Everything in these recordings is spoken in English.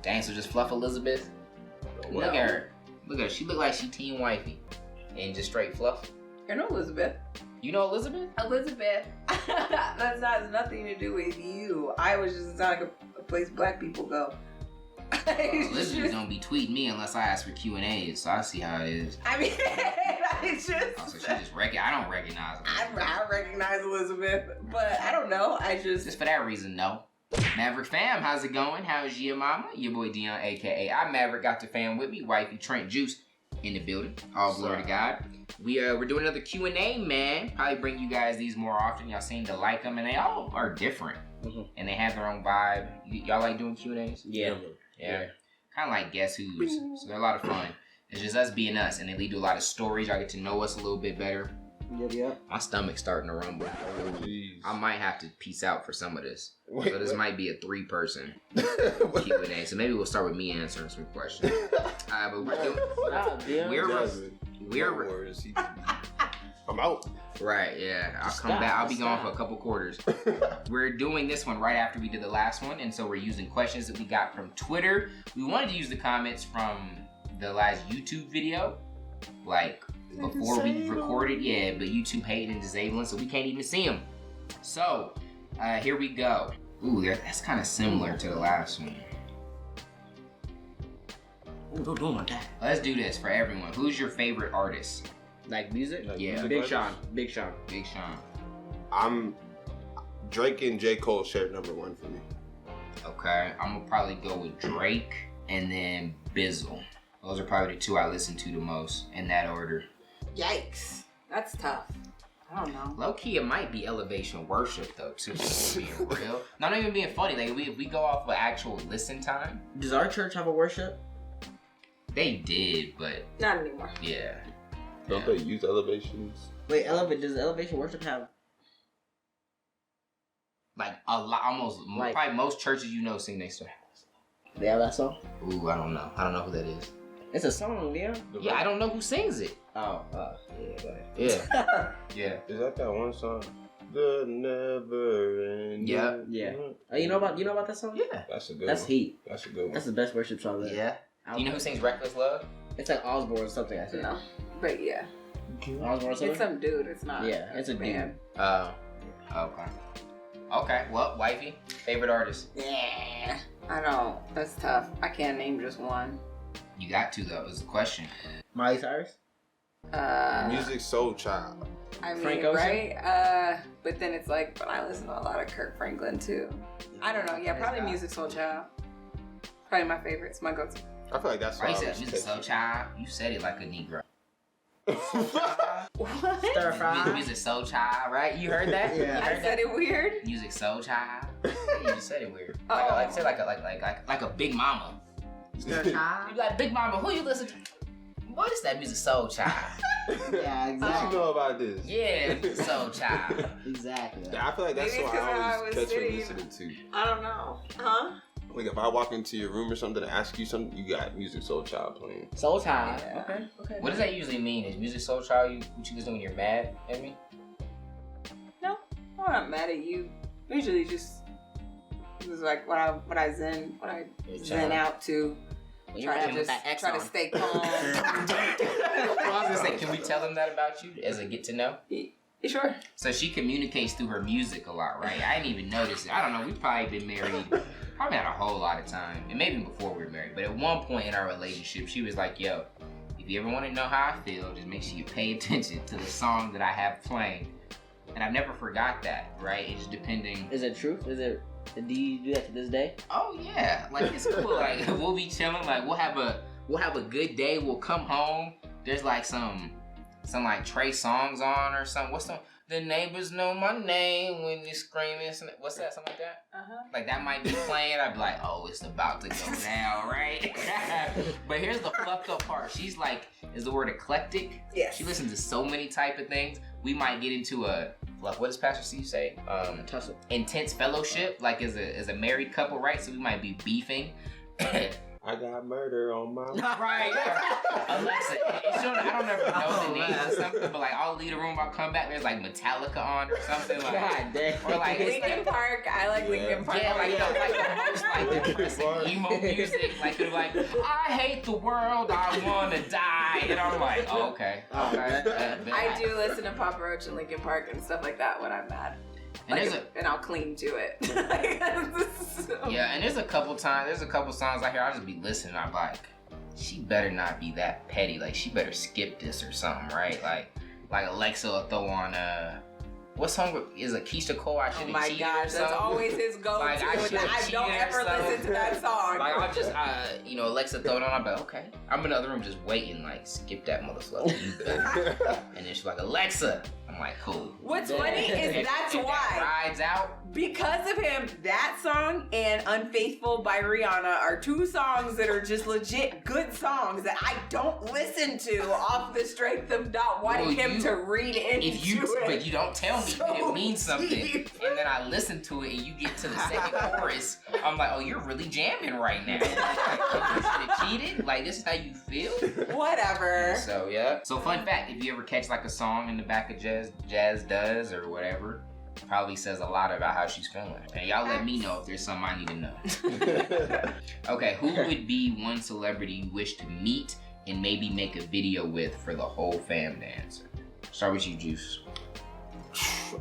Dang, so just Fluff Elizabeth? Wow. Look at her. Look at her. She look like she Team Wifey. And just straight Fluff. I know Elizabeth. You know Elizabeth? Elizabeth. That has nothing to do with you. I was just, it's not like a place black people go. Elizabeth don't be tweeting me unless I ask for Q&As, so I see how it is. I mean, it's just... Oh, so she just I don't recognize her. I recognize Elizabeth, but I don't know. Just for that reason, no. Maverick Fam, how's it going? How's your mama? Your boy Dion, a.k.a. I'm Maverick, got the fam with me. Wifey, Trent, Juice in the building. All glory to God. We're doing another Q&A, man. Probably bring you guys these more often. Y'all seem to like them, and they all are different. Mm-hmm. And they have their own vibe. Y'all like doing Q&As? Yeah. Yeah. Kind of like Guess Who's. So they're a lot of fun. It's just us being us, and they lead to a lot of stories. Y'all get to know us a little bit better. Yep. My stomach's starting to rumble. Oh, jeez. I might have to peace out for some of this. So this might be a 3-person What? Q&A. So maybe we'll start with me answering some questions. But I'm out. Right, yeah. I'll come back. I'll be gone for a couple quarters. We're doing this one right after we did the last one, and so we're using questions that we got from Twitter. We wanted to use the comments from the last YouTube video, like before we recorded, yeah, but YouTube hated and disabling, so we can't even see them. So, here we go. Ooh, that's kind of similar to the last one. Ooh, don't do like that. Let's do this for everyone. Who's your favorite artist? Like music? Like Yeah. music Big artists? Sean. Big Sean. Big Sean. I'm Drake and J. Cole share #1 for me. Okay, I'm gonna probably go with Drake and then Bizzle. Those are probably the two I listen to the most in that order. Yikes. That's tough. I don't know. Low key, it might be elevation worship though, too. Being real, not even being funny. Like if we go off of actual listen time, Does our church have a worship? they did, but Not anymore. yeah. Don't they use elevations? Wait, does Elevation Worship have? Like a lot, almost Like- probably most churches you know sing they still have this. They have that song? Ooh, I don't know. I don't know who that is. It's a song, yeah. Yeah, I don't know who sings it. Oh, yeah, go ahead. Yeah, yeah. Is that one song? The never ending. Yeah. Yeah. Oh, you know about that song? Yeah. That's a good That's one. heat. That's a good one. That's the best worship song ever. Yeah. Do you know who sings Reckless Love? It's like Osborne or something, I think. No. But yeah. Osborne or something? It's some dude. It's not. Yeah, it's a band. Okay. Okay, well, Wifey, favorite artist? Yeah. I don't. That's tough. I can't name just one. You got to, though, is the question. Miley Cyrus? Music Soul Child. I mean, Frank Ocean? right? But then it's like, but I listen to a lot of Kirk Franklin too. I don't know. Yeah, probably Music Soul Child. Probably my favorite. It's my go-to. I feel like that's Right, why you I said was Music Soul Child. You said it like a Negro. What? Stir fry? Music Soul Child, right? You heard that? Yeah. You I heard said it weird. that? Music Soul Child. Yeah, you just said it weird. Oh. Like say like a Big Mama. Stir You fry? like Big Mama? Who you listen to? What is that Music Soul Child? Yeah, What you exactly. know about this? Yeah, Music Soul Child. Exactly. Yeah, I feel like that's Maybe it's what 'cause I I always was catch you sitting- listening to. I don't know. Huh? Like if I walk into your room or something to ask you something, you got Music Soul Child playing. Soul Child. Yeah. Okay. What does that usually mean? Is Music Soul Child what you listen when you're mad at me? No, I'm not mad at you. Usually just it was like what I zen out to. When you're Try mad to with that just X try to on. stay calm. Well, I was gonna say, can we tell them that about you as a get to know? You sure? So she communicates through her music a lot, right? I didn't even notice it. I don't know. We've probably been married, probably not a whole lot of time, and maybe before we were married. But at one point in our relationship, she was like, "Yo, if you ever want to know how I feel, just make sure you pay attention to the song that I have playing." And I've never forgot that, right? It's depending. Is it truth? Do you do that to this day? Oh yeah, like it's cool. Like we'll be chilling. Like we'll have a good day. We'll come home. There's like some like Trey songs on or something. What's the neighbors know my name when you screaming? What's that? Something like that? Like that might be playing. I'd be like, oh, it's about to go down, right? But here's the fucked up part. She's like, is the word eclectic? Yes. She listens to so many type of things. We might get into like, what does Pastor Steve say? Tussle. Intense fellowship, like as a married couple, right? So we might be beefing. I I got murder on my Right. Alexa, I don't ever know the names or something, but like I'll leave the room, I'll come back, there's like Metallica on or something. Like, God damn. Or like it's Linkin Park. I like Linkin Park. Yeah, like, like the most like depressing emo music. Like they're like, I hate the world, I wanna die. And I'm like, oh, okay. I do listen to Papa Roach and Linkin Park and stuff like that when I'm mad. And, and I'll cling to it. Yeah, and there's a couple songs I hear, I'll just be listening, I'm like, she better not be that petty, like she better skip this or something, right? Like Alexa will throw on what song is it? Keisha Cole? I should have cheated. Oh my gosh, that's always his go-to. Like, I don't ever listen to that song. Like I'll just, Alexa throw it on. I'm like, okay. I'm in the other room just waiting. Like, skip that motherfucker. You good? And then she's like, Alexa. I'm like, cool. What's funny is that's why. That rides out. Because of him, that song and Unfaithful by Rihanna are two songs that are just legit good songs that I don't listen to off the strength of not wanting him to read into it. But you don't tell me that it means something. Deep. And then I listen to it and you get to the second chorus. I'm like, oh, you're really jamming right now. Like, you should have cheated? Like, this is how you feel? Whatever. So, yeah. So, fun fact, if you ever catch like a song in the back of Jazz Does or whatever, probably says a lot about how she's feeling. And y'all let me know if there's something I need to know. Okay, who would be one celebrity you wish to meet and maybe make a video with for the whole fam to answer? Start with you, Juice.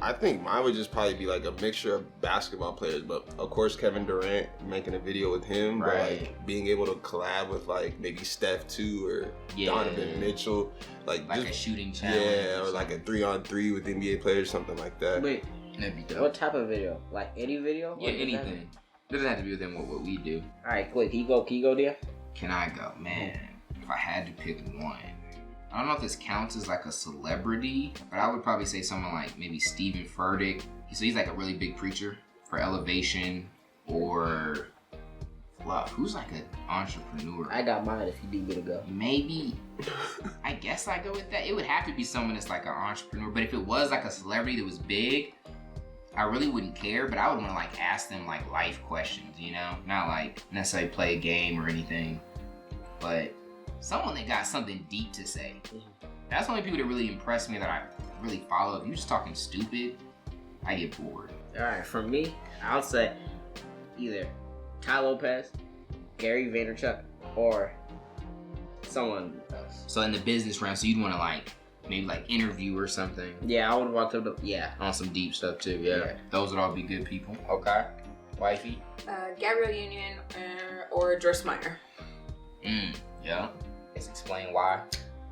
I think mine would just probably be like a mixture of basketball players, but of course Kevin Durant, making a video with him, right. But like being able to collab with like maybe Steph too, or Donovan Mitchell, like just, a shooting challenge. Yeah, or like a 3-on-3 with NBA players, something like that. Wait, that'd be dope. What type of video? Like any video? Yeah, anything. Doesn't have to be within what we do. All right, quick. Can you go, Dion? Can I go? Man, if I had to pick one. I don't know if this counts as like a celebrity, but I would probably say someone like maybe Stephen Furtick. So he's like a really big preacher for Elevation, or Fluff. Who's like an entrepreneur? I got mine if you need me to go. Maybe. I guess I go with that. It would have to be someone that's like an entrepreneur, but if it was like a celebrity that was big, I really wouldn't care, but I would want to like ask them like life questions, you know? Not like necessarily play a game or anything, but someone that got something deep to say. That's the only people that really impress me that I really follow. If you're just talking stupid, I get bored. All right, for me, I'll say either Ty Lopez, Gary Vaynerchuk, or someone else. So in the business realm, so you'd want to like maybe like interview or something. Yeah, I would want them to. Yeah, on some deep stuff too. Yeah, those would all be good people. Okay, Wifey. Gabrielle Union or Joyce Meyer. Yeah. Let's explain why.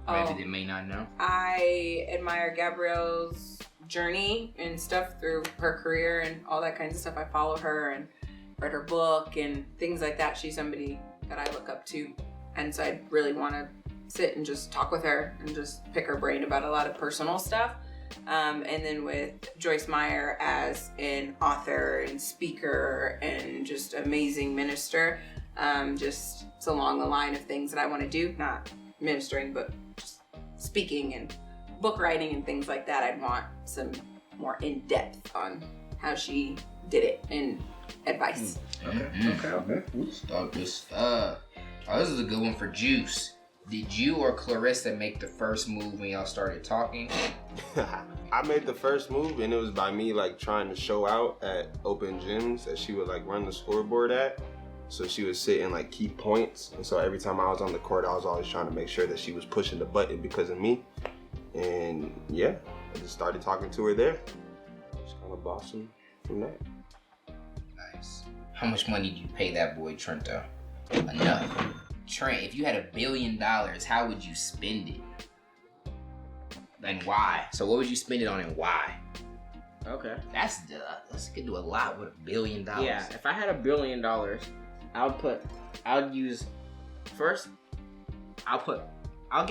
Maybe they may not know. I admire Gabrielle's journey and stuff through her career and all that kinds of stuff. I follow her and read her book and things like that. She's somebody that I look up to. And so I really want to sit and just talk with her and just pick her brain about a lot of personal stuff. And then with Joyce Meyer as an author and speaker and just amazing minister. Just it's along the line of things that I want to do, not ministering, but just speaking and book writing and things like that. I'd want some more in-depth on how she did it and advice. Okay. Good stuff. Oh, this is a good one for Juice. Did you or Clarissa make the first move when y'all started talking? I made the first move, and it was by me like trying to show out at open gyms that she would like run the scoreboard at. So she would sit and like keep points, and so every time I was on the court, I was always trying to make sure that she was pushing the button because of me. And yeah, I just started talking to her there. Just kind of bossing from that. Nice. How much money did you pay that boy Trent though? Enough. Trent, if you had $1 billion, how would you spend it? And why? So what would you spend it on and why? Okay. That's could do a lot with $1 billion. Yeah, if I had $1 billion, I'll give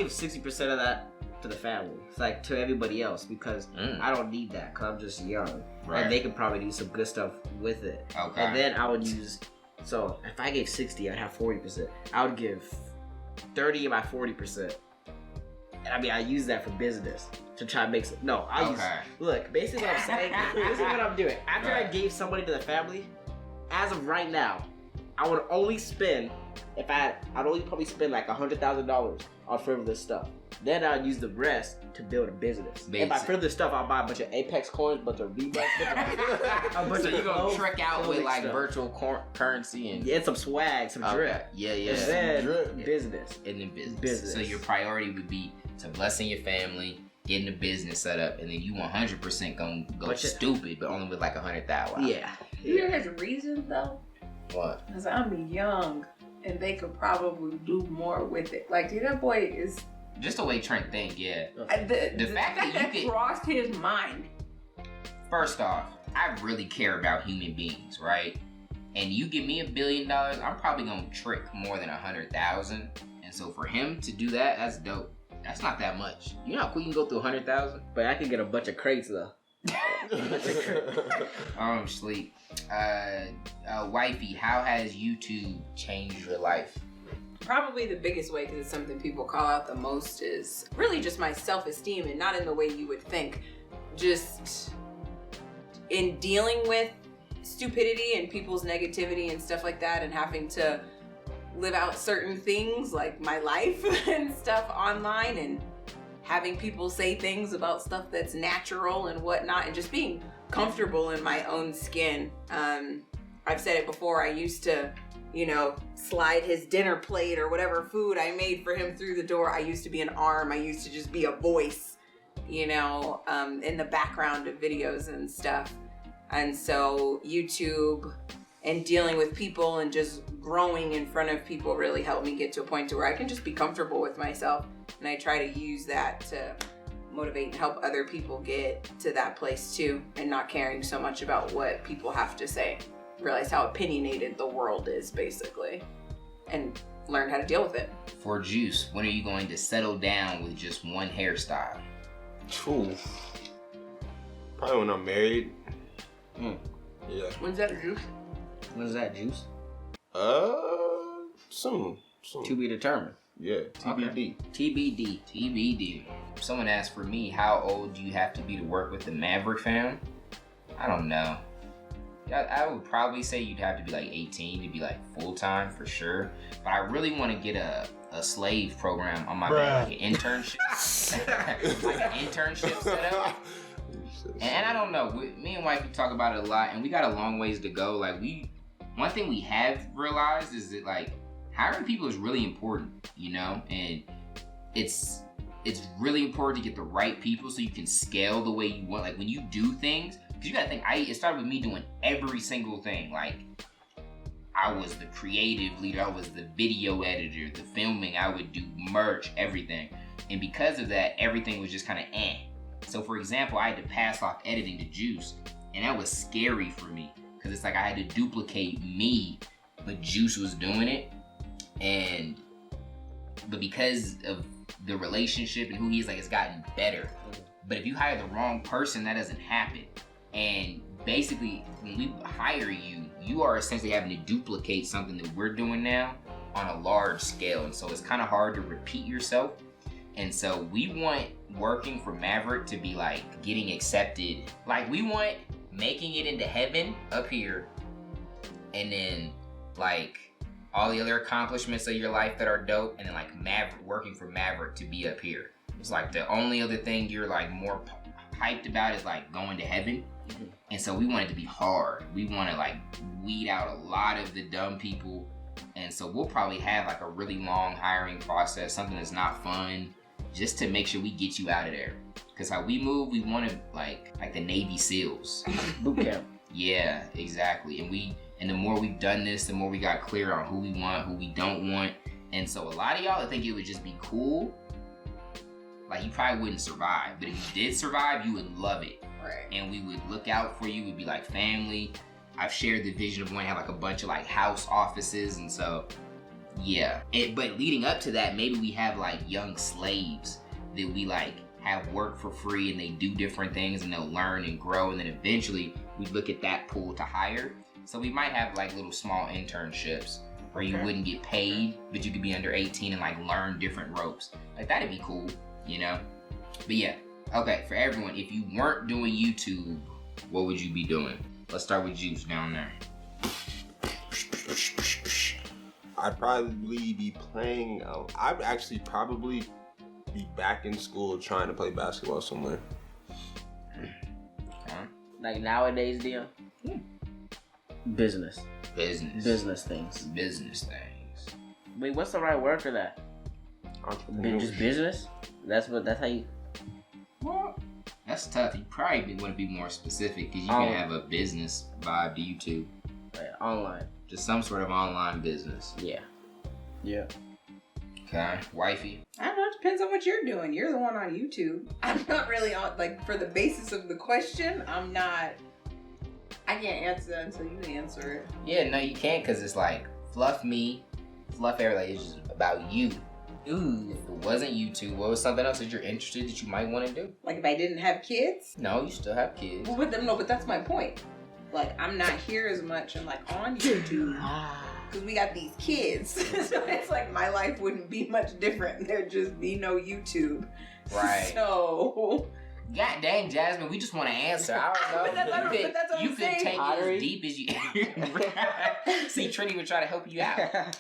60% of that to the family. It's like to everybody else because I don't need that because I'm just young. Right. And they could probably do some good stuff with it. Okay. And then I would use, so if I gave 60, I'd have 40%. I would give 30 of my 40%. I mean, I use that for business to try to make some. No, look, basically what I'm saying, this is what I'm doing. After I gave somebody to the family, as of right now, I would only spend if I'd only probably spend like $100,000 on frivolous stuff. Then I'd use the rest to build a business. If I frivolous stuff, I'll buy a bunch of Apex coins, a bunch of V-Bucks. So you gonna trick out with like virtual currency and some swag, some drip. Yeah. And then business. And then business. So your priority would be to blessing your family, getting a business set up, and then you 100% gonna go stupid, but only with like 100,000. Yeah. You know his reason though? What? Because I'm young, and they could probably do more with it. Like, that boy is. Just the way Trent think, yeah. The fact that you crossed his mind. First off, I really care about human beings, right? And you give me $1 billion, I'm probably gonna trick more than 100,000. And so for him to do that, that's dope. That's not that much. You know how quick you can go through 100,000? But I can get a bunch of crates though. Sleep. Wifey, how has YouTube changed your life? Probably the biggest way, because it's something people call out the most, is really just my self-esteem, and not in the way you would think. Just in dealing with stupidity and people's negativity and stuff like that, and having to live out certain things like my life and stuff online, and having people say things about stuff that's natural and whatnot, and just being comfortable in my own skin. I've said it before, I used to, slide his dinner plate or whatever food I made for him through the door. I used to be an arm. I used to just be a voice, in the background of videos and stuff. And so YouTube and dealing with people and just growing in front of people really helped me get to a point to where I can just be comfortable with myself. And I try to use that to motivate and help other people get to that place too, and not caring so much about what people have to say. Realize how opinionated the world is, basically, and learn how to deal with it. For Juice, when are you going to settle down with just one hairstyle? Ooh. Probably when I'm married. Yeah. When's that, Juice? When's that, Juice? Soon. To be determined. Yeah, TBD. Okay. TBD. Someone asked for me, how old do you have to be to work with the Maverick Fam? I don't know. I would probably say you'd have to be like 18 to be like full-time for sure. But I really want to get a slave program on my back, like an internship. Like an internship setup. And I don't know, me and Wifey talk about it a lot, and we got a long ways to go. Like one thing we have realized is that like hiring people is really important, and it's really important to get the right people so you can scale the way you want. Like when you do things, because you gotta think, it started with me doing every single thing. Like I was the creative leader, I was the video editor, the filming, I would do merch, everything. And because of that, everything was just kind of So for example, I had to pass off editing to Juice, and that was scary for me because it's like I had to duplicate me, but Juice was doing it. But because of the relationship and who he is, like it's gotten better. But if you hire the wrong person, that doesn't happen. And basically, when we hire you, you are essentially having to duplicate something that we're doing now on a large scale. And so it's kind of hard to repeat yourself. And so we want working for Maverick to be like getting accepted. Like we want making it into heaven up here. And then like all the other accomplishments of your life that are dope. And then like working for Maverick to be up here. It's like the only other thing you're like more hyped about is like going to heaven. And so we want it to be hard. We want to like weed out a lot of the dumb people. And so we'll probably have like a really long hiring process, something that's not fun, just to make sure we get you out of there. Because how we move, we want to like the Navy SEALs. Boot camp. Yeah, exactly. And the more we've done this, the more we got clear on who we want, who we don't want. And so a lot of y'all, I think it would just be cool. Like you probably wouldn't survive, but if you did survive, you would love it. Right. And we would look out for you. We'd be like family. I've shared the vision of wanting to have like a bunch of like house offices, and so yeah. But leading up to that, maybe we have like young slaves that we like have work for free, and they do different things, and they'll learn and grow, and then eventually we look at that pool to hire. So we might have like little small internships where you wouldn't get paid, but you could be under 18 and like learn different ropes. Like that'd be cool, But yeah. Okay, for everyone, if you weren't doing YouTube, what would you be doing? Let's start with Juice down there. I'd probably be playing. I'd actually probably be back in school trying to play basketball somewhere. Like nowadays, Dion? Yeah. Business things. Wait, what's the right word for that? Just business? That's how you... Well, that's tough. You probably want to be more specific because you can have a business vibe to YouTube. Right, online. Just some sort of online business. Yeah. Okay, Wifey. I don't know, it depends on what you're doing. You're the one on YouTube. I'm not really on, like, for the basis of the question, I can't answer that until you answer it. Yeah, no, you can't because it's like, fluff me, fluff everything. It's just about you. Ooh, if it wasn't YouTube, what was something else that you're interested that you might want to do? Like if I didn't have kids? No, you still have kids. Well, but that's my point. Like, I'm not here as much and like on YouTube. Because we got these kids. So it's like my life wouldn't be much different. There'd just be no YouTube. Right. So... God dang, Jasmine, we just want to answer. I don't know. but that's what you I'm could saying. take it as deep as you... See, Trinity would try to help you out.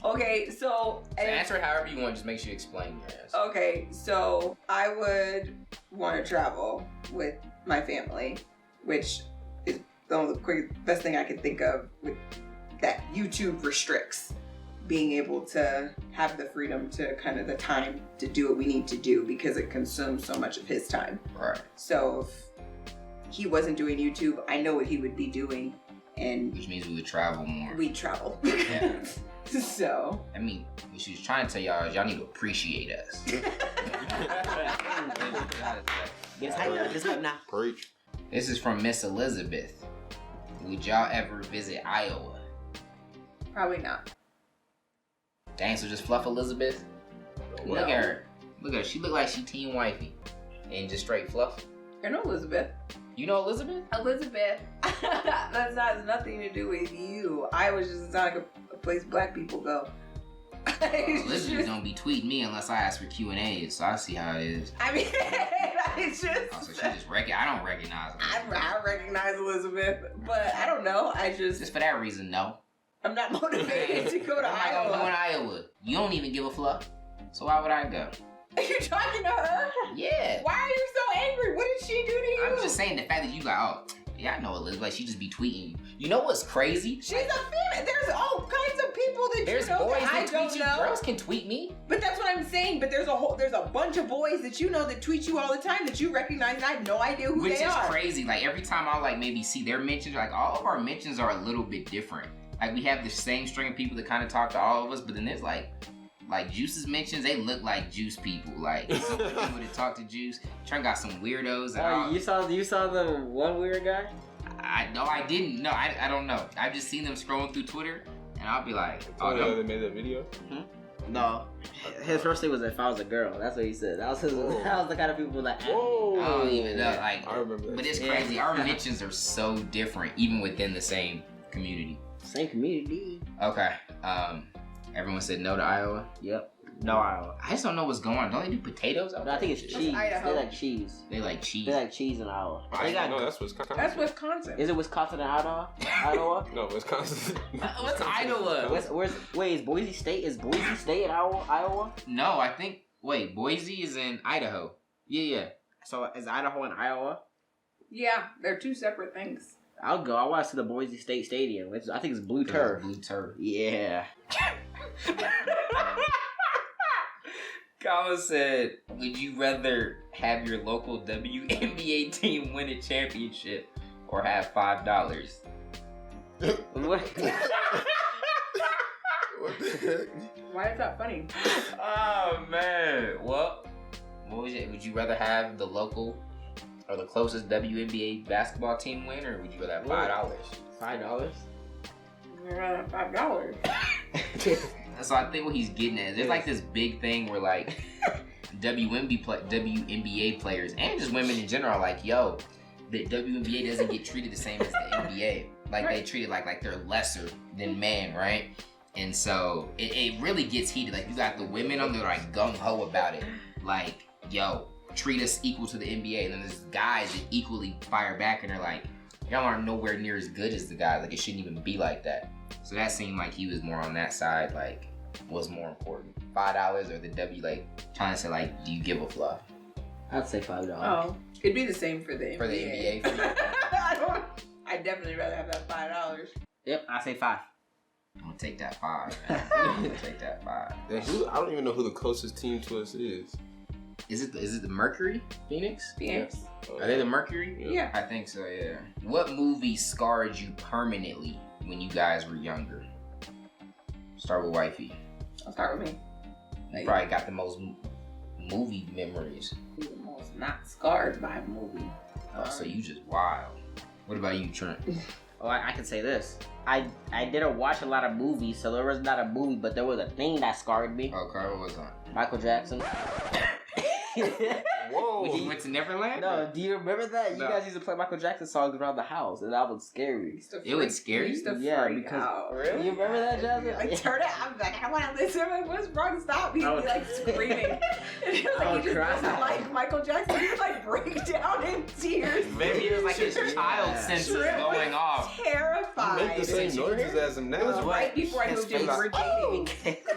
Okay, so answer it however you want. Just make sure you explain your answer. Okay, so I would want to travel with my family, which is the best thing I can think of with that YouTube restricts being able to have the freedom to kind of the time to do what we need to do because it consumes so much of his time. Right. So if he wasn't doing YouTube, I know what he would be doing, and which means we would travel more. We'd travel. Yeah. So I mean, what she's trying to tell y'all is y'all need to appreciate us. Preach. This is from Miss Elizabeth. Would y'all ever visit Iowa? Probably not. Dang, so just fluff Elizabeth? Well, Look at her. She look like she Team Wifey. And just straight fluff. I know Elizabeth. You know Elizabeth? Elizabeth. That has nothing to do with you. I was just not like a place black people go. Elizabeth don't be tweeting me unless I ask for Q&A, so I see how it is. I mean, it's just... Oh, so she just I don't recognize her. I recognize Elizabeth, but I don't know. Just for that reason, no. I'm not motivated to go to Iowa. I'm not going to Iowa. You don't even give a fluff, so why would I go? Are you talking to her? Yeah. Why are you so angry? What did she do to you? I'm just saying the fact that you like, oh, yeah, I know Elizabeth. Like, she just be tweeting you. You know what's crazy? She's a female. There's all kinds of people that there's you know boys that I tweet don't you. know. Girls can tweet me. But that's what I'm saying. But there's a bunch of boys that you know that tweet you all the time that you recognize, and I have no idea who they are. Which is crazy. Like, every time I like maybe see their mentions, like all of our mentions are a little bit different. Like, we have the same string of people that kind of talk to all of us, but then there's like Juice's mentions, they look like Juice people. Like, some people that talk to Juice. Trent got some weirdos. And you saw the one weird guy? I didn't. No, I don't know. I've just seen them scrolling through Twitter, and I'll be like, they made that video? No. His first thing was if I was a girl. That's what he said. That was the kind of people that... Whoa. I don't even know. Like, I remember that. But it's crazy. Our mentions are so different, even within the same community. Same community. Okay. Everyone said no to Iowa? Yep. No Iowa. I just don't know what's going on. Don't they do potatoes out there? I think it's cheese. They like cheese. They like cheese. They like cheese in Iowa. No, that's Wisconsin. That's Wisconsin. Is it Wisconsin and Iowa? No, Wisconsin. What's Iowa? Is Boise State in Iowa? No, I think... Wait, Boise is in Idaho. Yeah. So is Idaho and Iowa? Yeah, they're two separate things. I'll go. I want to see the Boise State Stadium. I think it's blue turf. Blue turf. Yeah. Kama said, would you rather have your local WNBA team win a championship or have $5? What? What the heck? Why is that funny? Oh, man. Well, what was it? Would you rather have the local or the closest WNBA basketball team win, or would you rather have $5? $5? $5. So I think what he's getting at, there's like this big thing where like WNBA players and just women in general are like, yo, the WNBA doesn't get treated the same as the NBA. Like they treat it like they're lesser than man, right? And so it really gets heated. Like you got the women on there like gung-ho about it. Like, yo, treat us equal to the NBA. And then there's guys that equally fire back and they're like, y'all aren't nowhere near as good as the guys. Like it shouldn't even be like that. So that seemed like he was more on that side, like, what's more important? $5 or the W, like, trying to say, like, do you give a fluff? I'd say $5. Oh, it'd be the same for the NBA. For the NBA? I'd definitely rather have that $5. Yep, I say 5. I'm gonna take that 5, man. I'm gonna take that 5. I don't even know who the closest team to us is. Is it the Mercury? Phoenix? Phoenix. Are they the Mercury? Yeah. I think so, yeah. What movie scarred you permanently when you guys were younger? Start with Wifey. I'll start with me. You probably got the most movie memories. Who's the most not scarred by a movie? Oh, so you just wild. What about you, Trent? Oh, I can say this. I didn't watch a lot of movies, so there was not a movie, but there was a thing that scarred me. Okay, what was that? Michael Jackson. Whoa. When he went to Neverland? No, do you remember that? No. You guys used to play Michael Jackson songs around the house, and that was scary. It would scare you? Yeah, because really? you remember that, Jasmine? I turn it. I'm like, I want to listen. I'm like, what's wrong? Stop! He'd be like screaming. And he was like, he just doesn't like Michael Jackson. He would like break down in tears. Maybe it was like his child senses Trent going was off. terrified. You make the same noises as him now. It was right before I moved in. We were dating.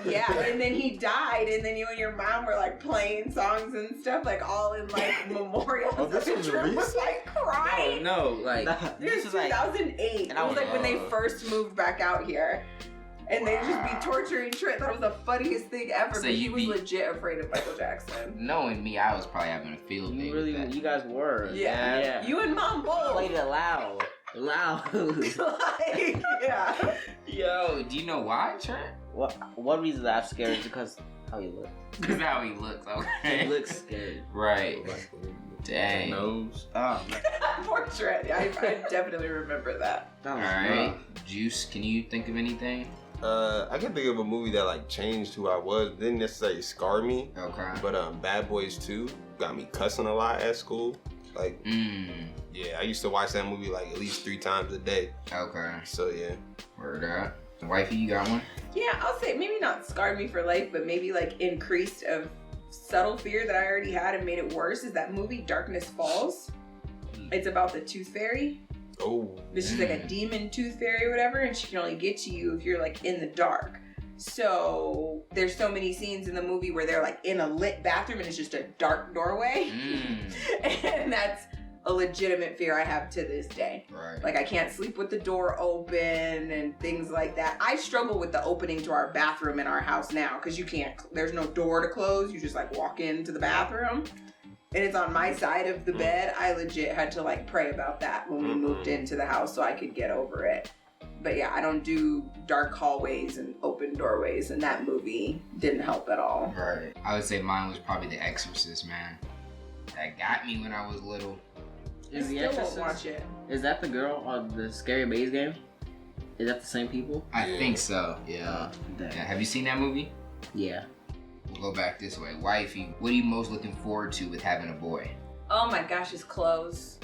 Yeah, and then he died, and then you and your mom were like playing songs and stuff, like all in like memorial. Oh, this was Trent was recent? like crying. No, like This was 2008. It was like when they first moved back out here. And they'd just be torturing Trent. That was the funniest thing ever. So but he was legit afraid of Michael Jackson. knowing me, I was probably having a field day. You guys were. Yeah. You and Mom both. Played it loud. Like, yeah. Yo, do you know why, Trent? One reason that I'm scared is because how he looks. Because how he looks. Okay. He looks scary. Right. Dang. Nose. Oh, man. Poor Trent. I definitely remember that. Alright. Juice, can you think of anything? I can think of a movie that like changed who I was. Didn't necessarily scar me. Okay. But Bad Boys 2 got me cussing a lot at school. Like, yeah, I used to watch that movie like at least 3 times a day. Okay. So yeah. Word up. Wifey, you got one? Yeah, I'll say maybe not scarred me for life, but maybe like increased of subtle fear that I already had and made it worse is that movie Darkness Falls. It's about the Tooth Fairy. Oh. She's like a demon tooth fairy or whatever, and she can only get to you if you're like in the dark. So there's so many scenes in the movie where they're like in a lit bathroom and it's just a dark doorway. And that's a legitimate fear I have to this day. Right. Like I can't sleep with the door open and things like that. I struggle with the opening to our bathroom in our house now because there's no door to close. You just like walk into the bathroom. And it's on my side of the bed. I legit had to like pray about that when we moved into the house so I could get over it. But yeah, I don't do dark hallways and open doorways, and that movie didn't help at all. Right. I would say mine was probably The Exorcist, man. That got me when I was little. Is The Still Exorcist? won't watch it. Is that the girl on the Scary Maze game? Is that the same people? I think so, yeah. Have you seen that movie? Yeah. We'll go back this way. Wifey, what are you most looking forward to with having a boy? Oh my gosh, his clothes.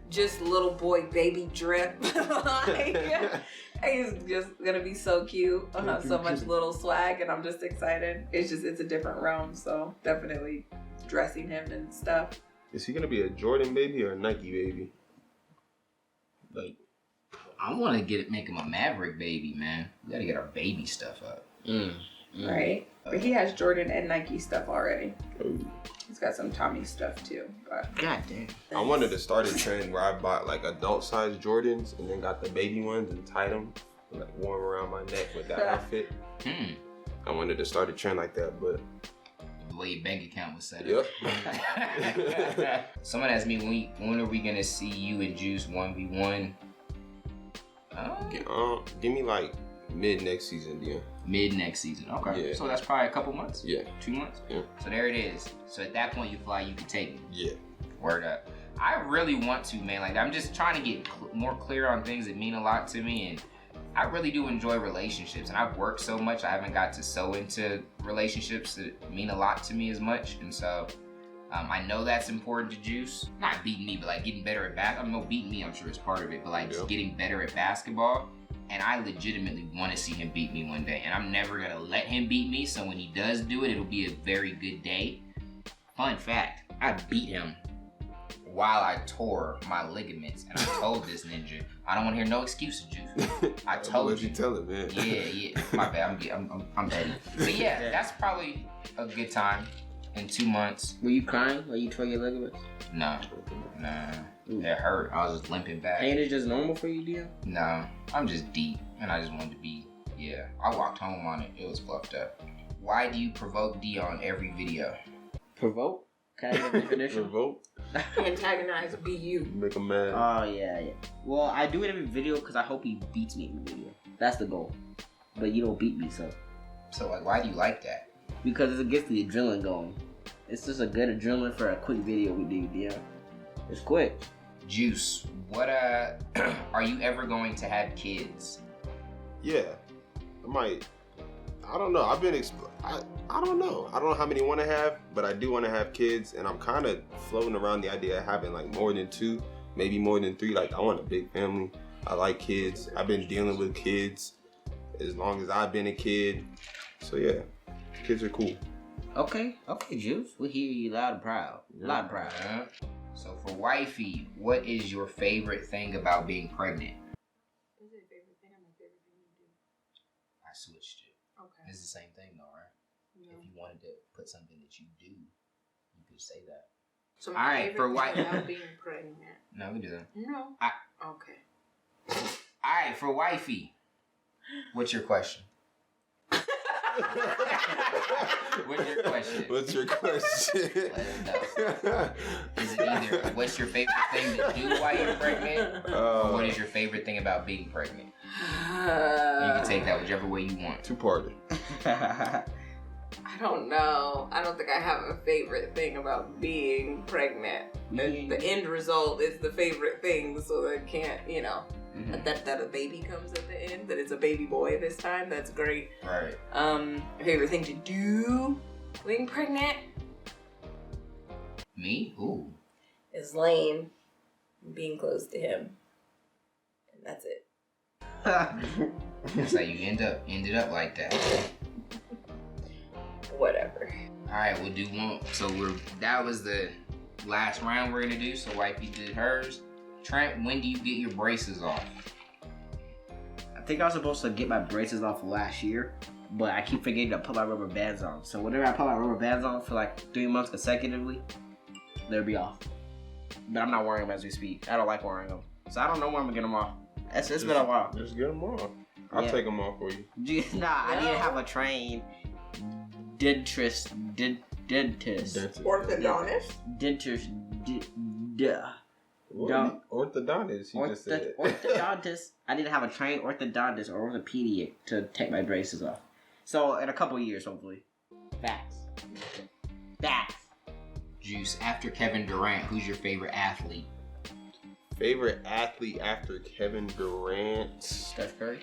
Just little boy baby drip. Like, he's just gonna be so cute. I'll have so much little swag and I'm just excited. It's a different realm, so definitely dressing him and stuff. Is he gonna be a Jordan baby or a Nike baby? Like, I want to make him a Maverick baby, man. We gotta get our baby stuff up. Right? But he has Jordan and Nike stuff already. He's got some Tommy stuff too. But God damn. I wanted to start a trend where I bought like adult size Jordans and then got the baby ones and tied them and like wore them around my neck with that outfit. I wanted to start a trend like that, but the way your bank account was set yep. up. Someone asked me, when are we gonna see you and Juice 1v1? Give me like mid next season, Dion. Mid next season, okay. Yeah. So that's probably a couple months? Yeah. 2 months? Yeah. So there it is. So at that point you fly, you can take me. Yeah. Word up. I really want to, man. Like, I'm just trying to get more clear on things that mean a lot to me, and I really do enjoy relationships, and I've worked so much, I haven't got to sew into relationships that mean a lot to me as much, and so I know that's important to Juice. Not beating me, but like getting better at basketball. I mean, beating me, I'm sure is part of it, but like just getting better at basketball. And I legitimately want to see him beat me one day. And I'm never going to let him beat me. So when he does do it, it'll be a very good day. Fun fact, I beat him while I tore my ligaments, and I told this ninja, I don't want to hear no excuses, Juice. I told you. Tell him, man. Yeah. My bad. I'm petty. But yeah, that's probably a good time in 2 months. Were you crying when you tore your ligaments? Nah. It hurt. I was just limping back. Pain is just normal for you, Dion? No, I'm just deep, and I just wanted to be. Yeah, I walked home on it. It was fluffed up. Why do you provoke Dion every video? Provoke? Can I get a definition? Provoke? Antagonize, be you. Make him mad. Oh, yeah. Well, I do it every video because I hope he beats me in the video. That's the goal. But you don't beat me, so. So, like, why do you like that? Because it gets the adrenaline going. It's just a good adrenaline for a quick video we do, Dion. It's quick. Juice, what are you ever going to have kids? Yeah, I might. I don't know. I've been I don't know. I don't know how many I want to have, but I do want to have kids, and I'm kind of floating around the idea of having like more than 2, maybe more than 3. Like, I want a big family. I like kids. I've been dealing with kids as long as I've been a kid. So yeah, kids are cool. Okay, Juice. We hear you loud and proud. Yeah. Loud and proud. Yeah. So for Wifey, what is your favorite thing about being pregnant? Is it a favorite thing or my favorite thing to do? I switched it. Okay. It's the same thing though, right? No. If you wanted to put something that you do, you could say that. So All my right, for favorite thing Wifey. about being pregnant. No, we do that. No. Okay. All right, for Wifey, what's your question? What's your question? What's your question? Let us know. Is it either what's your favorite thing to do while you're pregnant, or what is your favorite thing about being pregnant? You can take that whichever way you want. 2-parter. I don't know. I don't think I have a favorite thing about being pregnant. The end result is the favorite thing, so I can't, that a baby comes at the end, that it's a baby boy this time. That's great. Right. Favorite thing to do being pregnant? Me? Ooh. Is Lane being close to him. And that's it. That's how you ended up like that. Whatever. Alright, we'll do one. So that was the last round we're gonna do. So Wifey did hers. Trent, when do you get your braces off? I think I was supposed to get my braces off last year, but I keep forgetting to put my rubber bands on. So whenever I put my rubber bands on for like 3 months consecutively, they'll be off. But I'm not wearing them as we speak. I don't like wearing them. So I don't know when I'm gonna get them off. It's been a while. Just get them off. I'll take them off for you. I need to have a trained dentist. Orthodontist? Orthodontist, you just said. Orthodontist. I need to have a trained orthodontist or orthopedic to take my braces off. So in a couple of years, hopefully. Facts. Juice, after Kevin Durant, who's your favorite athlete? Favorite athlete after Kevin Durant? Steph Curry?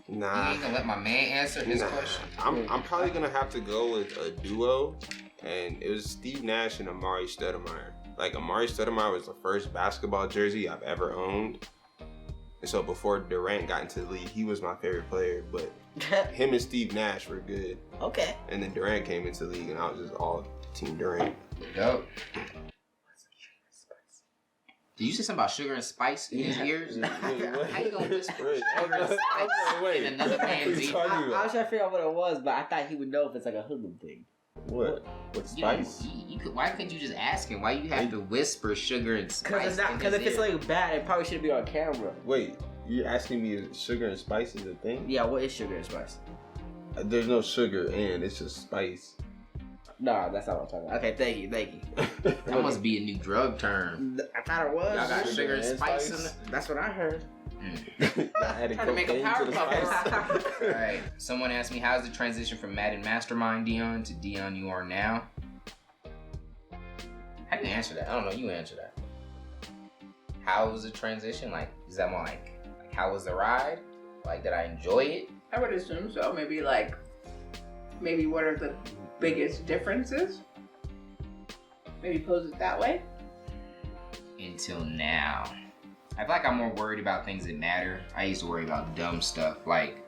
Nah. You ain't gonna let my man answer his question? I'm probably gonna have to go with a duo, and it was Steve Nash and Amari Stoudemire. Like, Amari Stoudemire was the first basketball jersey I've ever owned. And so before Durant got into the league, he was my favorite player, but him and Steve Nash were good. Okay. And then Durant came into the league, and I was just all Team Durant. Dope. Did you say something about sugar and spice in his ears? How you gonna whisper sugar and spice in another man's ear? I was trying to figure out what it was, but I thought he would know if it's like a hoodlum thing. What spice? Why couldn't you just ask him? Why you have to whisper sugar and spice? Because if it's something bad, it probably shouldn't be on camera. Wait, you're asking me if sugar and spice is a thing? Yeah, what is sugar and spice? There's no sugar and it's just spice. Nah, that's not what I'm talking about. Okay, thank you. That must be a new drug term. I thought it was. Y'all got sugar and spice in it? That's what I heard. Trying to make a power couple. Alright, someone asked me, how's the transition from Madden Mastermind Dion to Dion you are now? How do you answer that? I don't know, you answer that. How was the transition? Like, is that more like how was the ride? Like, did I enjoy it? I would assume so. Maybe what are the biggest differences? Maybe pose it that way. Until now. I feel like I'm more worried about things that matter. I used to worry about dumb stuff, like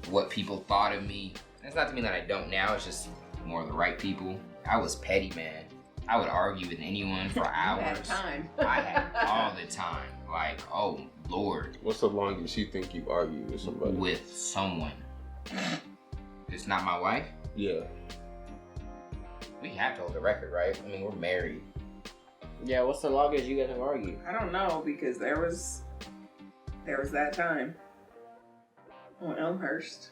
what people thought of me. It's not to mean that I don't now, it's just more of the right people. I was petty, man. I would argue with anyone for hours. Time. I had all the time. Like, oh Lord. What's the longest you think you argued with somebody? With someone. It's not my wife? Yeah. We have to hold the record, right? I mean, we're married. Yeah, what's the longest you guys have argued? I don't know, because there was that time on Elmhurst.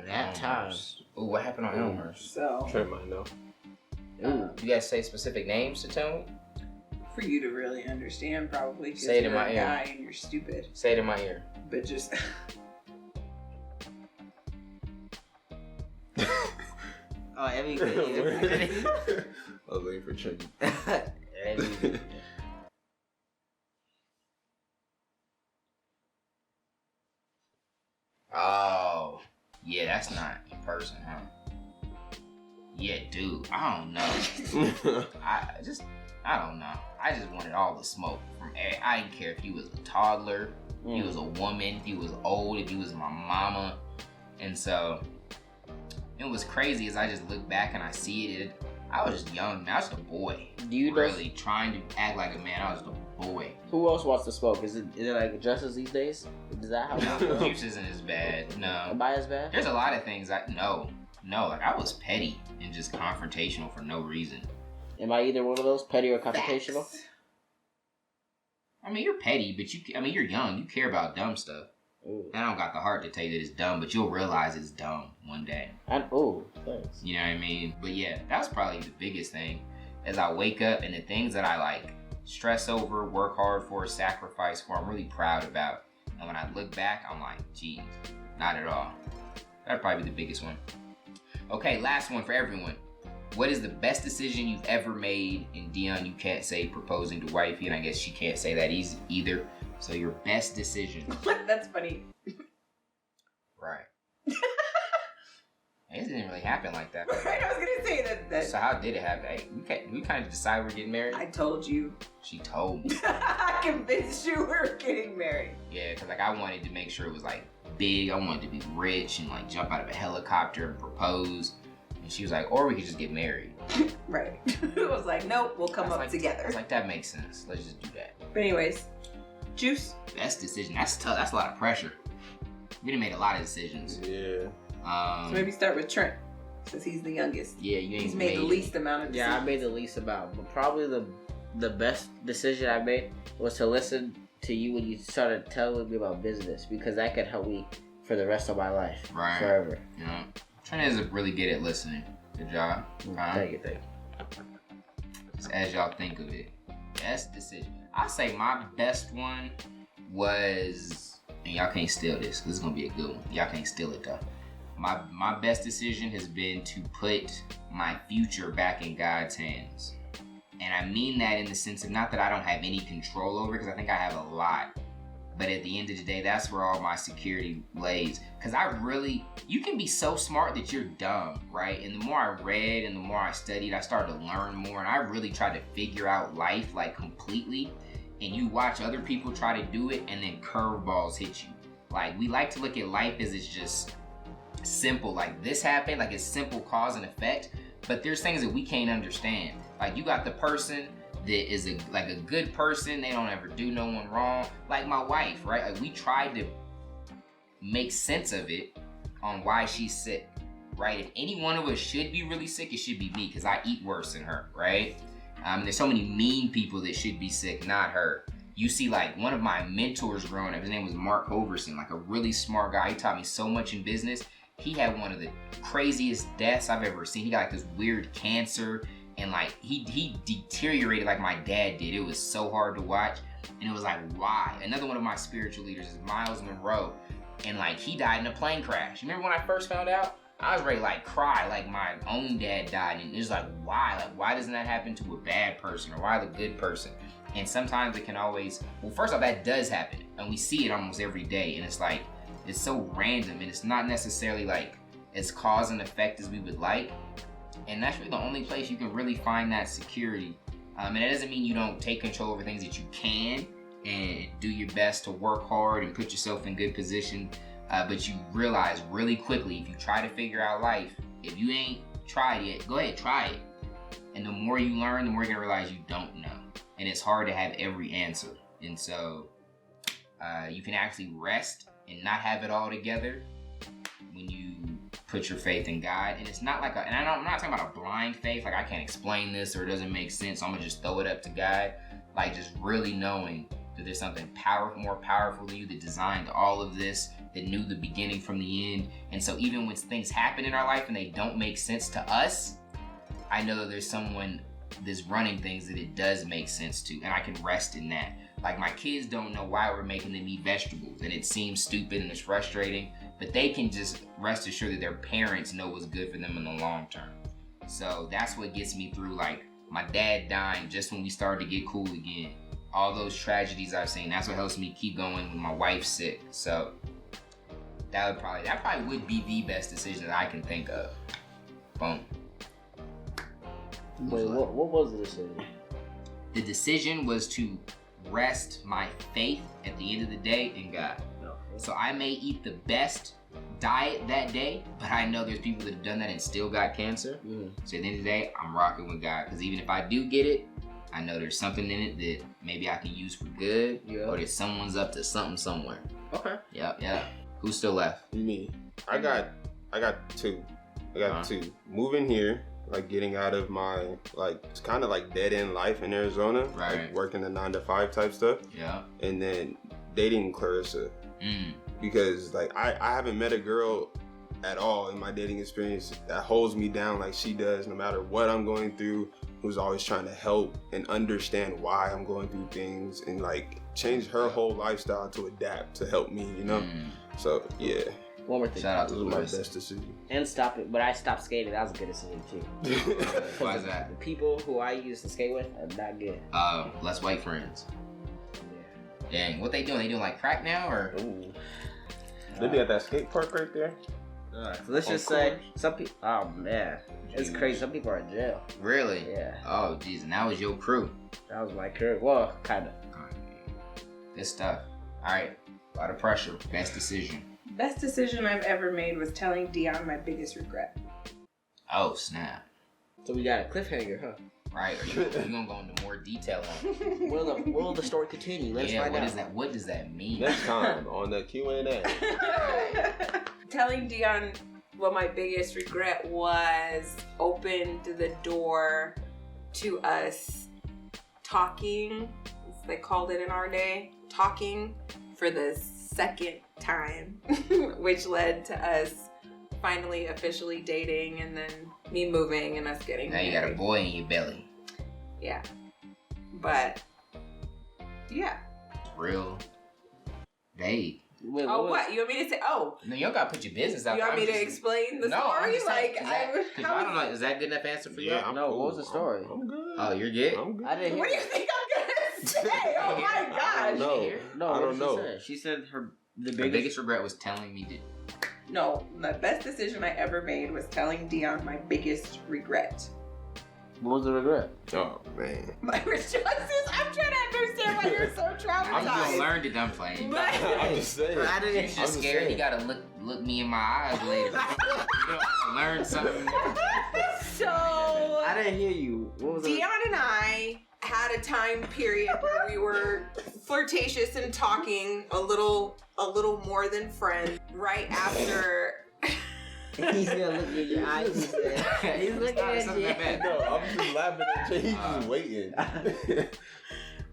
That time. Ooh, what happened on Elmhurst? So Trent might know. Ooh, you guys say specific names to tell me? for you to really understand, probably, because Say it you're in my a ear. guy and you're stupid. Say it in my ear. But just Oh, every I was waiting for Trent. Oh, yeah, that's not in person, huh? Yeah, dude, I don't know. I don't know. I just wanted all the smoke from I didn't care if he was a toddler, if he was a woman, if he was old, if he was my mama. And so, it was crazy as I just look back and I see it. I was just young. I was just a boy. Do you really trying to act like a man? I was just a boy. Who else wants to smoke? Is it like justice these days? Is that how? No, juice isn't as bad. No. Am I as bad? There's a lot of things no. Like I was petty and just confrontational for no reason. Am I either one of those, petty or confrontational? facts. I mean, you're petty, but you're young. You care about dumb stuff. Ooh. I don't got the heart to tell you that it's dumb, but you'll realize it's dumb one day. Thanks. You know what I mean? But yeah, that's probably the biggest thing. As I wake up and the things that I like stress over, work hard for, sacrifice for, I'm really proud about. And when I look back, I'm like, geez, not at all. That'd probably be the biggest one. Okay, last one for everyone. What is the best decision you've ever made? And Dion, you can't say proposing to Wifey, and I guess she can't say that either. So your best decision. That's funny. Right. It didn't really happen like that. Right, I was gonna say that. So how did it happen? Hey, we kind of decide we're getting married? I told you. She told me. I convinced you we're getting married. Yeah, because like I wanted to make sure it was like big. I wanted to be rich and like jump out of a helicopter and propose. And she was like, or we could just get married. Right. It was like, nope, we'll come up together. I was like, that makes sense. Let's just do that. But anyways, juice. Best decision. That's tough. That's a lot of pressure. We done made a lot of decisions. Yeah. So maybe start with Trent, since he's the youngest. Yeah, he's made the least amount of decisions. Yeah, I made the least amount. But probably the best decision I made was to listen to you when you started telling me about business, because that could help me for the rest of my life. Right. Forever. Yeah. Trent is really good at listening. Good job. Thank you. Just as y'all think of it. Best decision. I say my best one was, and y'all can't steal this, because it's going to be a good one. Y'all can't steal it though. My best decision has been to put my future back in God's hands. And I mean that in the sense of not that I don't have any control over it, because I think I have a lot. But at the end of the day, that's where all my security lays. Because you can be so smart that you're dumb, right? And the more I read and the more I studied, I started to learn more. And I really tried to figure out life like completely. And you watch other people try to do it and then curveballs hit you. Like we like to look at life as it's just simple. Like this happened, like it's simple cause and effect. But there's things that we can't understand. Like you got the person that is a good person. They don't ever do no one wrong. Like my wife, right? Like we tried to make sense of it on why she's sick, right? If any one of us should be really sick, it should be me, because I eat worse than her, right? There's so many mean people that should be sick, not her. You see, like one of my mentors growing up, his name was Mark Hoverson, like a really smart guy. He taught me so much in business. He had one of the craziest deaths I've ever seen. He got like this weird cancer. And like he deteriorated like my dad did. It was so hard to watch. And it was like, why? Another one of my spiritual leaders is Miles Monroe. And like he died in a plane crash. Remember when I first found out? I was ready to like cry, like my own dad died. And it was like, why? Like why doesn't that happen to a bad person, or why the good person? And sometimes it can always, well, first off, that does happen. And we see it almost every day. And it's like, it's so random, and it's not necessarily like as cause and effect as we would like. And that's really the only place you can really find that security. And it doesn't mean you don't take control over things that you can and do your best to work hard and put yourself in good position. But you realize really quickly, if you try to figure out life, if you ain't tried yet, go ahead, try it. And the more you learn, the more you're gonna realize you don't know. And it's hard to have every answer. And so you can actually rest and not have it all together when you put your faith in God. And it's not like I'm not talking about a blind faith, like I can't explain this or it doesn't make sense, so I'm gonna just throw it up to God. Like just really knowing that there's something more powerful than you that designed all of this, that knew the beginning from the end. And so even when things happen in our life and they don't make sense to us, I know that there's someone that's running things that it does make sense to, and I can rest in that. Like my kids don't know why we're making them eat vegetables, and it seems stupid and it's frustrating, but they can just rest assured that their parents know what's good for them in the long term. So that's what gets me through, like my dad dying just when we started to get cool again. All those tragedies I've seen, that's what helps me keep going when my wife's sick. So that probably would be the best decision that I can think of. Boom. Wait, what was the decision? The decision was to rest my faith at the end of the day in God. Okay. So I may eat the best diet that day, but I know there's people that have done that and still got cancer. So at the end of the day, I'm rocking with God, because even if I do get it, I know there's something in it that maybe I can use for good, or that someone's up to something somewhere. Okay. Yep. Who's still left? Me. I got two. I got two. Moving here, like getting out of my it's kind of like dead end life in Arizona, right? Like working the 9-to-5 type stuff. Yeah. And then dating Clarissa, because like I haven't met a girl at all in my dating experience that holds me down like she does, no matter what I'm going through. Who's always trying to help and understand why I'm going through things and like change her whole lifestyle to adapt to help me, you know? So yeah. One more thing. Shout out to This was my Clarissa. best decision. And stop it, but I stopped skating. That was a good decision too. Why is that? The people who I used to skate with are not good. Less white friends. Yeah. Dang, what they doing? They doing like crack now, or? Ooh. They be at that skate park right there. So let's just say some people. Oh man, it's crazy. Some people are in jail. Really? Yeah. Oh geez, and that was your crew. That was my crew. Well, kind of. Good stuff. All right, a lot of pressure. Best decision. Best decision I've ever made was telling Dion my biggest regret. Oh snap! So we got a cliffhanger, huh? Right? Are you gonna go into more detail on it? Will the story continue? Let's find out. What does that mean? Next time on the Q&A. Telling Dion what my biggest regret was opened the door to us talking, as they called it in our day, talking for the second time, which led to us finally officially dating, and then me moving and us getting married. Now you got a boy in your belly. Yeah. But, yeah. Real vague. Wait, what? You want me to say? Oh. No, you don't gotta put your business out. You want me to explain the story? Because I don't know. Is that good enough answer for you? Yeah, no, cool. what was the story? I'm good. Oh, you're good? I'm good. I didn't What do you think I'm gonna say? Oh my gosh. No, I don't know. She said the biggest regret was telling me that. No, the best decision I ever made was telling Dion my biggest regret. What was the regret? Oh man. My responses. I'm trying to understand why you're so traumatized. I'm gonna learn that I'm playing. But I'm just saying. He's just scared. He gotta look me in my eyes later. Learn something. So I didn't hear you. What was Dion and I had a time period where we were flirtatious and talking a little more than friends. Right after. He's gonna look in your eyes. He's looking at you. No, I'm just laughing at you. He's just waiting.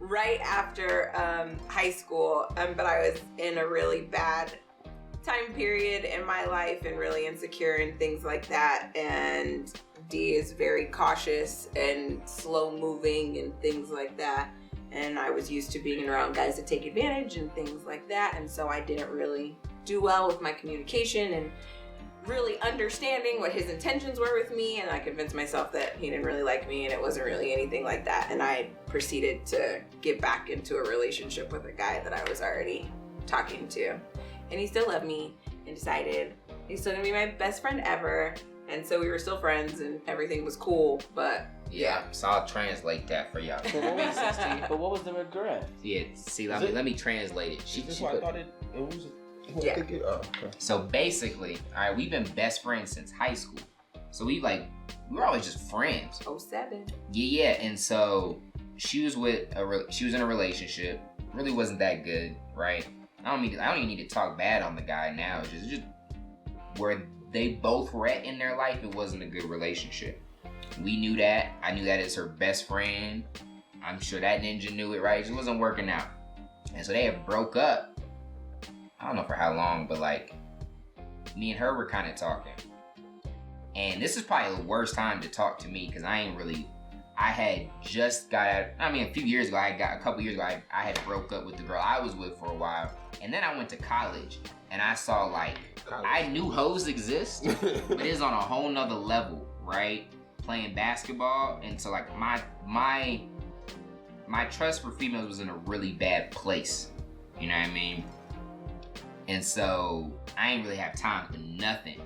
Right after high school, but I was in a really bad time period in my life and really insecure and things like that. And D is very cautious and slow moving and things like that. And I was used to being around guys that take advantage and things like that. And so I didn't really do well with my communication and really understanding what his intentions were with me, and I convinced myself that he didn't really like me and it wasn't really anything like that, and I proceeded to get back into a relationship with a guy that I was already talking to, and he still loved me and decided he's still gonna be my best friend ever, and so we were still friends and everything was cool, but yeah, so I'll translate that for y'all. But what was the regret? Yeah, see, let me translate it. That's why I thought it was. Yeah. Okay. So basically, all right, we've been best friends since high school. So we we were always just friends. 07. Yeah. And so she was in a relationship. Really wasn't that good, right? I don't even need to talk bad on the guy now. It's just where they both were at in their life, it wasn't a good relationship. We knew that. I knew that as her best friend. I'm sure that ninja knew it, right? It just wasn't working out. And so they had broke up. I don't know for how long, but like, me and her were kind of talking. And this is probably the worst time to talk to me because I had just got out, a few years ago, a couple years ago, I had broke up with the girl I was with for a while. And then I went to college and I saw like, I knew hoes exist, but it's on a whole nother level, right? Playing basketball. And so like my trust for females was in a really bad place. You know what I mean? And so I ain't really have time for nothing.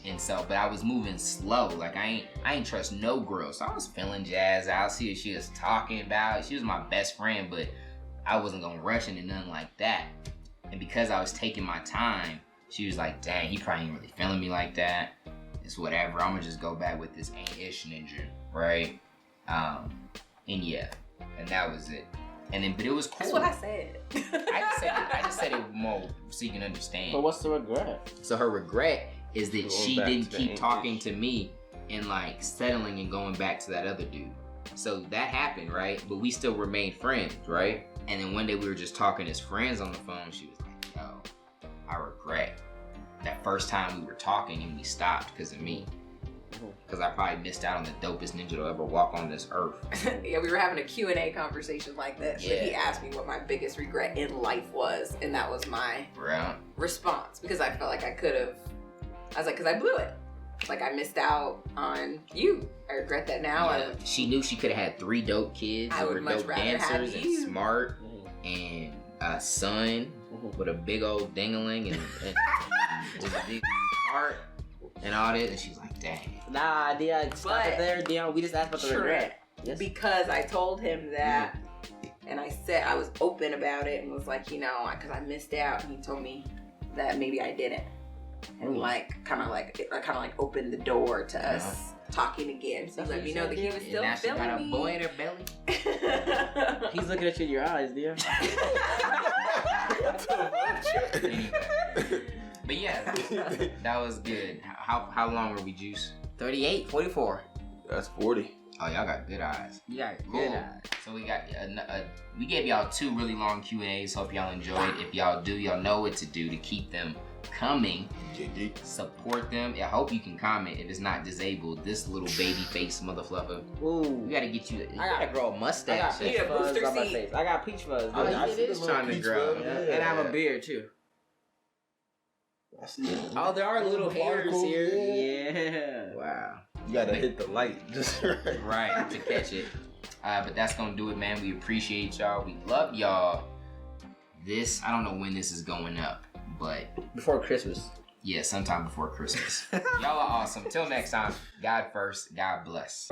And so, but I was moving slow. Like I ain't trust no girl. So I was feeling jazzed out, see what she was talking about. She was my best friend, but I wasn't gonna rush into nothing like that. And because I was taking my time, she was like, dang, he probably ain't really feeling me like that. It's whatever, I'm gonna just go back with this ain't-ish ninja, right? And yeah, and that was it. And then, but it was cool. That's what I said. I just said it more so you can understand. But what's the regret? So her regret is that she didn't keep talking to me and like settling and going back to that other dude. So that happened, right? But we still remained friends, right? And then one day we were just talking as friends on the phone. She was like, yo, I regret that first time we were talking and we stopped because of me. Because I probably missed out on the dopest ninja to ever walk on this earth. Yeah, we were having a Q&A conversation like this. Yeah. He asked me what my biggest regret in life was, and that was my response. Because I felt like I was like, because I blew it. Like, I missed out on you. I regret that now. Yeah. She knew she could have had 3 dope kids who were dope dancers and smart and a son with a big old ding-a-ling and was a big smart and all that. And she's like, dang. Nah, Dion, stop it there, Dion. We just asked about the regret. Yes. Because I told him that, and I said I was open about it and was like, you know, because I missed out. And he told me that maybe I didn't. And kind of like opened the door to us talking again. So he let me know that he was still feeling me. She got a boy in her belly. He's looking at you in your eyes, Dion. Anyway. But yeah, that was good. How long were we, Juice? 38, 44. That's 40. Oh, y'all got good eyes. You got good eyes. So we got we gave y'all 2 really long Q&As. Hope y'all enjoyed. If y'all do, y'all know what to do to keep them coming. Support them. I hope you can comment if it's not disabled. This little baby face motherfucker. Ooh. We gotta get you. You gotta grow a mustache. I got peach fuzz on my face. I got peach fuzz. Oh, yeah, it is trying to grow. Yeah. And I have a beard too. Oh, there are little hairs here. Yeah. Wow. You gotta hit the light just right. Right, to catch it. But that's gonna do it, man. We appreciate y'all. We love y'all. I don't know when this is going up, but before Christmas. Yeah, sometime before Christmas. Y'all are awesome. Till next time, God first, God bless.